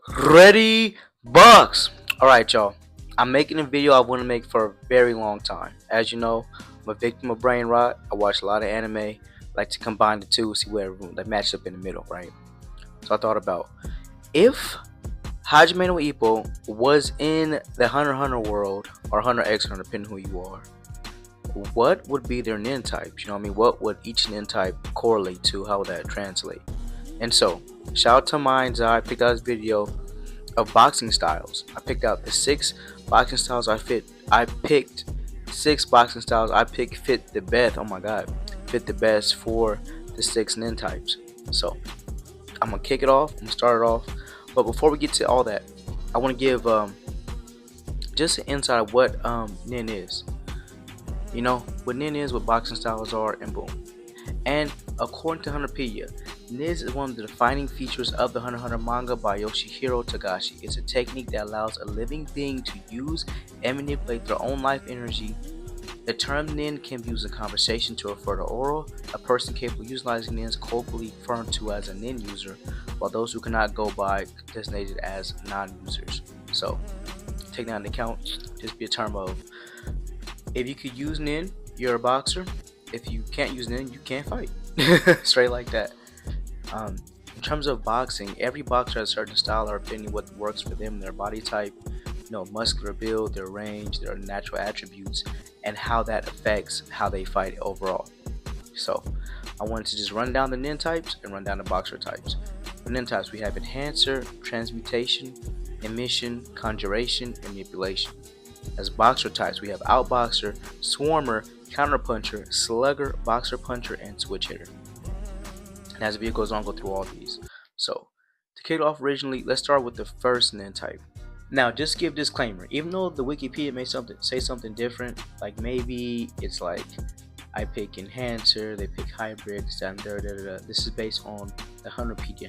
Ready, box. Alright, y'all. I'm making a video I want to make for a very long time. As you know, I'm a victim of brain rot. I watch a lot of anime. Like to combine the two, see where they match up in the middle, right? So I thought about if Hajime no Ippo was in the Hunter x Hunter world, or Hunter x Hunter, depending who you are, what would be their nin types? You know what I mean? What would each nin type correlate to? How would that translate? And so, shout out to Mind's Eye. I picked out this video of boxing styles. I picked out the six boxing styles I picked six boxing styles I picked fit the best. Oh my god, fit the best for the six nin types. So I'm gonna kick it off. I'm gonna start it off. But before we get to all that, I want to give just an insight of what nin is. You know what nin is, what boxing styles are, and boom. And according to Hunterpedia, Niz is one of the defining features of the Hunter x Hunter manga by Yoshihiro Togashi. It's a technique that allows a living being to use and manipulate their own life energy. The term Nin can be used in conversation to refer to oral. A person capable of utilizing Nin is colloquially referred to as a Nin user, while those who cannot go by designated as non-users. So, take that into account. Just be a term of, if you could use Nin, you're a boxer. If you can't use Nin, you can't fight. Straight like that. In terms of boxing, every boxer has a certain style or opinion what works for them, their body type, muscular build, their range, their natural attributes, and how that affects how they fight overall. So, I wanted to just run down the nin types and run down the boxer types. For nin types, we have enhancer, transmutation, emission, conjuration, and manipulation. As boxer types, we have outboxer, swarmer, counterpuncher, slugger, boxer puncher, and switch hitter. And as the video goes on, I'll go through all these. So, to kick it off originally, let's start with the first nin type. Now, just give disclaimer. Even though the Wikipedia may say something different, like maybe it's like I pick enhancer, they pick hybrid, this is based on the Hunterpedia,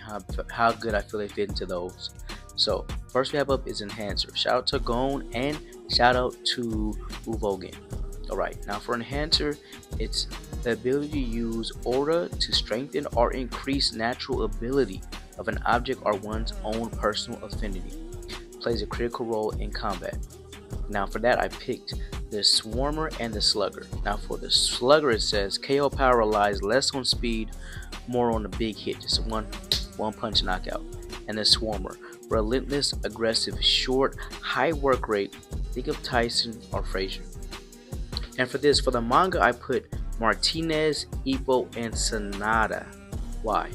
how good I feel they fit into those. So, first we have up is enhancer. Shout out to Gon and shout out to Uvogen. Alright, now for enhancer, it's the ability to use aura to strengthen or increase natural ability of an object or one's own personal affinity. Plays a critical role in combat. Now for that I picked the Swarmer and the Slugger. Now for the Slugger it says KO power relies less on speed, more on a big hit, just one punch knockout. And the Swarmer, relentless, aggressive, short, high work rate. Think of Tyson or Frazier. And for the manga I put Martinez, Ippo, and Sonata. Why?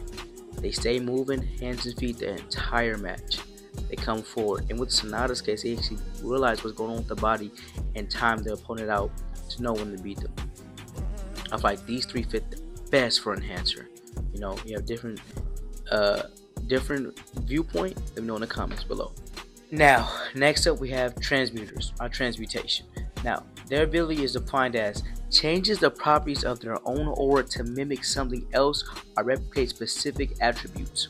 They stay moving, hands and feet the entire match. They come forward, and with Sonata's case, they actually realize what's going on with the body and time the opponent out to know when to beat them. I feel like these three fit the best for enhancer. You have different viewpoint. Let me know in the comments below. Now, next up we have transmuters, or transmutation. Now, their ability is defined as changes the properties of their own aura to mimic something else or replicate specific attributes.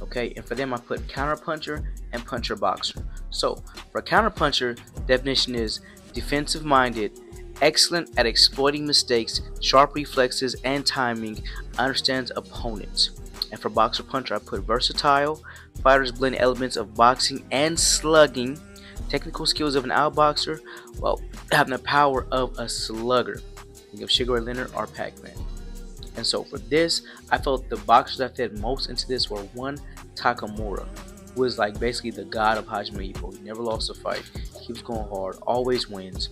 Okay, and for them I put counterpuncher and puncher boxer. So, for counterpuncher, definition is defensive minded, excellent at exploiting mistakes, sharp reflexes and timing, understands opponents. And for boxer puncher I put versatile, fighters blend elements of boxing and slugging, technical skills of an outboxer, well, having the power of a slugger. Think of Shigeru Leonard or Pac-Man. And so for this, I felt the boxers that fit most into this were one, Takamura, who is like basically the god of Hajime Ippo. He never lost a fight, keeps going hard, always wins.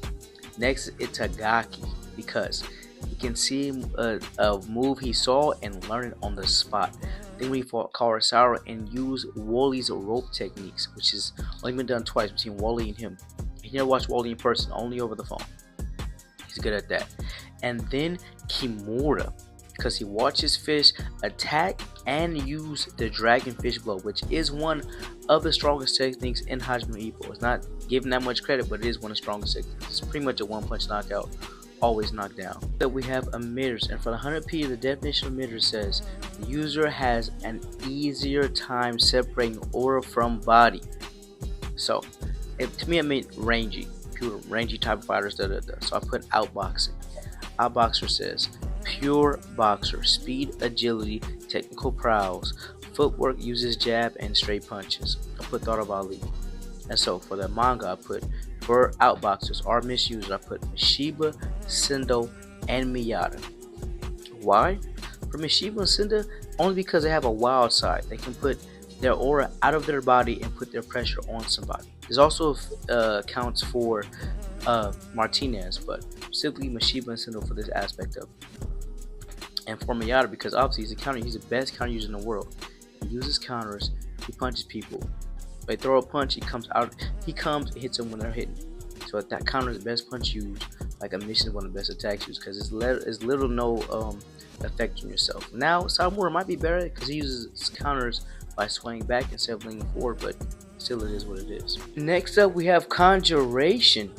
Next, Itagaki, because he can see a move he saw and learn it on the spot. Then we fought Kurosawa and used Wally's rope techniques, which is only been done twice between Wally and him. He never watched Wally in person, only over the phone. He's good at that. And then Kimura, because he watches fish attack and use the dragonfish blow, which is one of the strongest techniques in Hajime no Ippo. It's not given that much credit, but it is one of the strongest techniques. It's pretty much a one-punch knockout, always knocked down. So we have emitters, and for the 100p, the definition of emitter says the user has an easier time separating aura from body. So, to me, it meant rangy, pure rangy type of fighters. So I put outboxing. Outboxer says pure boxer, speed, agility, technical prowess, footwork, uses jab and straight punches. I put Thought of Ali. And so for the manga, I put for outboxers or misusers, I put Mishiba, Sendo, and Miyata. Why? For Mishiba and Sendo, only because they have a wild side. They can put their aura out of their body and put their pressure on somebody. This also counts for Martinez, but specifically Mishiba and Sendo for this aspect of it. And for Miyata, because obviously he's the best counter user in the world. He uses counters, he punches people. They throw a punch, he comes, and hits them when they're hitting. So if that counter is the best punch used, like a mission is one of the best attacks used, because it's little no effect on yourself. Now, Sagamura might be better because he uses counters by swaying back instead of leaning forward, but still it is what it is. Next up, we have Conjuration.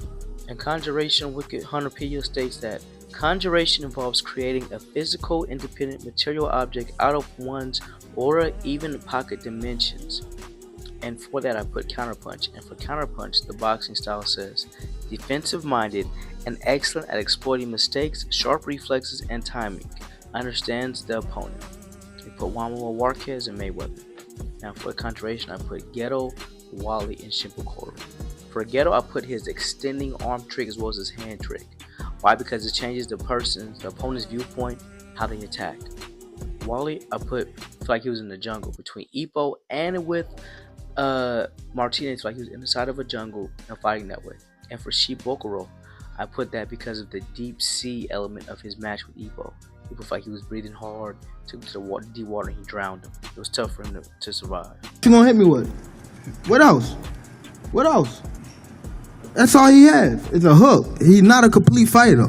And Conjuration, Wicked Hunter Pia states that Conjuration involves creating a physical, independent material object out of one's aura, even pocket dimensions. And for that I put Counterpunch. And for Counterpunch, the boxing style says defensive minded and excellent at exploiting mistakes, sharp reflexes, and timing. Understands the opponent. We put Wamama Warquez and Mayweather. Now for Conjuration, I put Ghetto, Wally, and Shimpokoro. For Ghetto, I put his extending arm trick as well as his hand trick. Why? Because it changes the opponent's viewpoint, how they attack. Wally, I feel like he was in the jungle between Ippo and with Martinez, like he was inside of a jungle and fighting that way. And for Shibokoro, I put that because of the deep sea element of his match with Ippo. He felt like he was breathing hard, took him to the deep water, and he drowned him. It was tough for him to survive. What you gonna hit me with? What else? What else? That's all he has. It's a hook. He's not a complete fighter.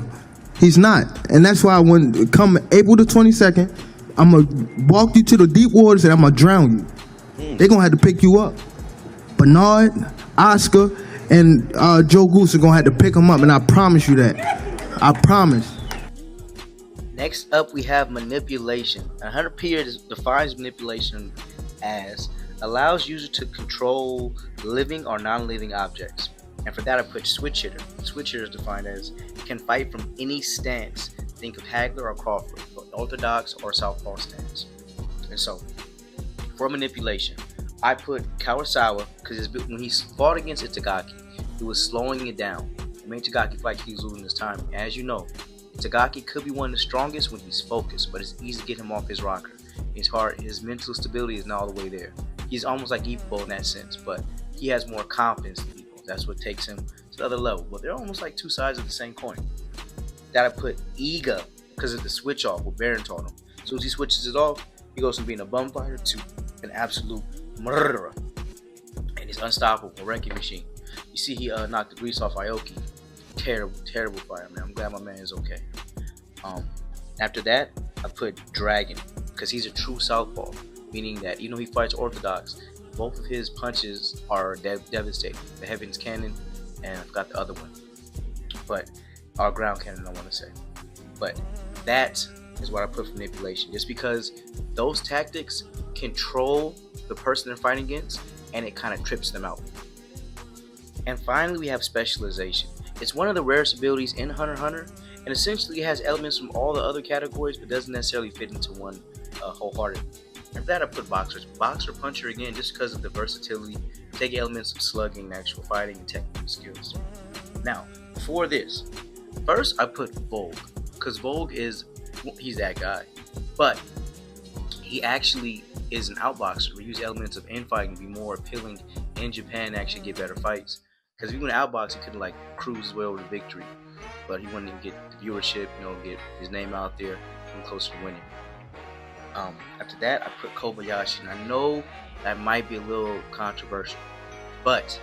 He's not. And that's why when come April the 22nd, I'm going to walk you to the deep waters and I'm going to drown you. They're going to have to pick you up. Bernard, Oscar, and Joe Goose are going to have to pick him up. And I promise you that. I promise. Next up, we have Manipulation. 100 P defines manipulation as allows user to control living or non-living objects. And for that, I put Switch Hitter. Switch Hitter is defined as can fight from any stance. Think of Hagler or Crawford, orthodox or southpaw stance. And so, for Manipulation, I put Kawasawa because when he fought against Itagaki, he was slowing it down. It made Itagaki feel like he was losing his time. As you know, Itagaki could be one of the strongest when he's focused, but it's easy to get him off his rocker. His mental stability is not all the way there. He's almost like Ippo in that sense, but he has more confidence than Ippo. That's what takes him to the other level. But they're almost like two sides of the same coin. That I put Iga because of the switch off what Baron taught him. So as he switches it off, he goes from being a bum fighter to an absolute murderer. And he's unstoppable, wrecking machine. You see he knocked the grease off Aoki. Terrible fighter, man. I'm glad my man is okay. After that, I put Dragon because he's a true southpaw, meaning that he fights orthodox. Both of his punches are devastating. The Heaven's Cannon, and I forgot the other one. But our ground cannon, I want to say. But that is what I put for Manipulation. Just because those tactics control the person they're fighting against, and it kind of trips them out. And finally, we have Specialization. It's one of the rarest abilities in Hunter x Hunter, and essentially it has elements from all the other categories, but doesn't necessarily fit into one wholeheartedly. And for that, I put Boxers. Boxer Puncher again, just because of the versatility, take elements of slugging, actual fighting, and technical skills. Now, for this, first I put Vogue, because Vogue he's that guy, but he actually is an outboxer. We use elements of infighting to be more appealing in Japan to actually get better fights. Because if he went outbox, he could cruise his way over to victory, but he wouldn't even get the viewership, get his name out there, and closer to winning. After that, I put Kobayashi, and I know that might be a little controversial, but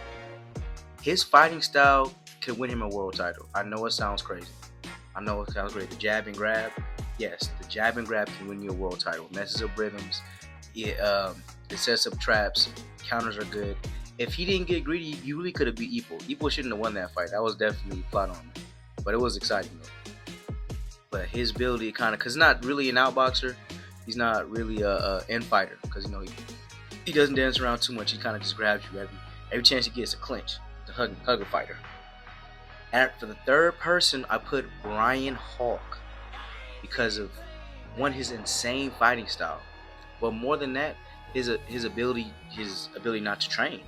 his fighting style could win him a world title. I know it sounds crazy. The jab and grab, yes, the jab and grab can win you a world title. It messes up rhythms, it sets up traps, counters are good. If he didn't get greedy, you really could have beat Ippo. Ippo shouldn't have won that fight. That was definitely plot on him, but it was exciting though. But his ability because he's not really an outboxer. He's not really a end fighter because he doesn't dance around too much. He kind of just grabs you every chance he gets a clinch. The hugger fighter. And for the third person, I put Brian Hawk because of his insane fighting style. But more than that, his ability not to train.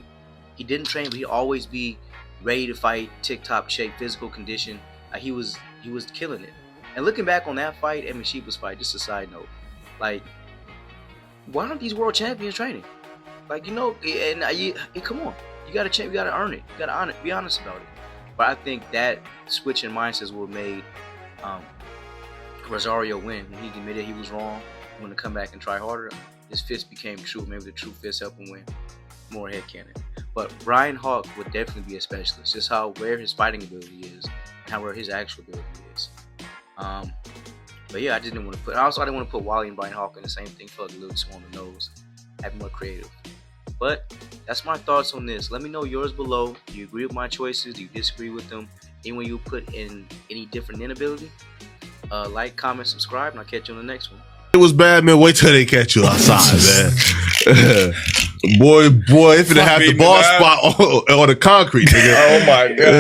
He didn't train, but he always be ready to fight, tip-top shape, physical condition. He was killing it. And looking back on that fight, Emmett Sheepa's fight, just a side note, like, why aren't these world champions training? Like, you know, and come on, you gotta change, you gotta earn it, you gotta be honest about it. But I think that switch in mindsets would have made Rosario win when he admitted he was wrong, when to come back and try harder. His fist became true. Maybe the true fist helped him win. More headcanon. But Brian Hawk would definitely be a specialist. Just how rare his fighting ability is, and how rare his actual ability is. But yeah, I didn't want to put. Also, I didn't want to put Wally and Brian Hawk in the same thing. Felt a little too on the nose. Have more creative. But that's my thoughts on this. Let me know yours below. Do you agree with my choices? Do you disagree with them? Anyone you put in any different inability? Like, comment, subscribe, and I'll catch you on the next one. It was bad, man. Wait till they catch you outside, man. boy, if it have the ball spot on the concrete, nigga. Oh my god.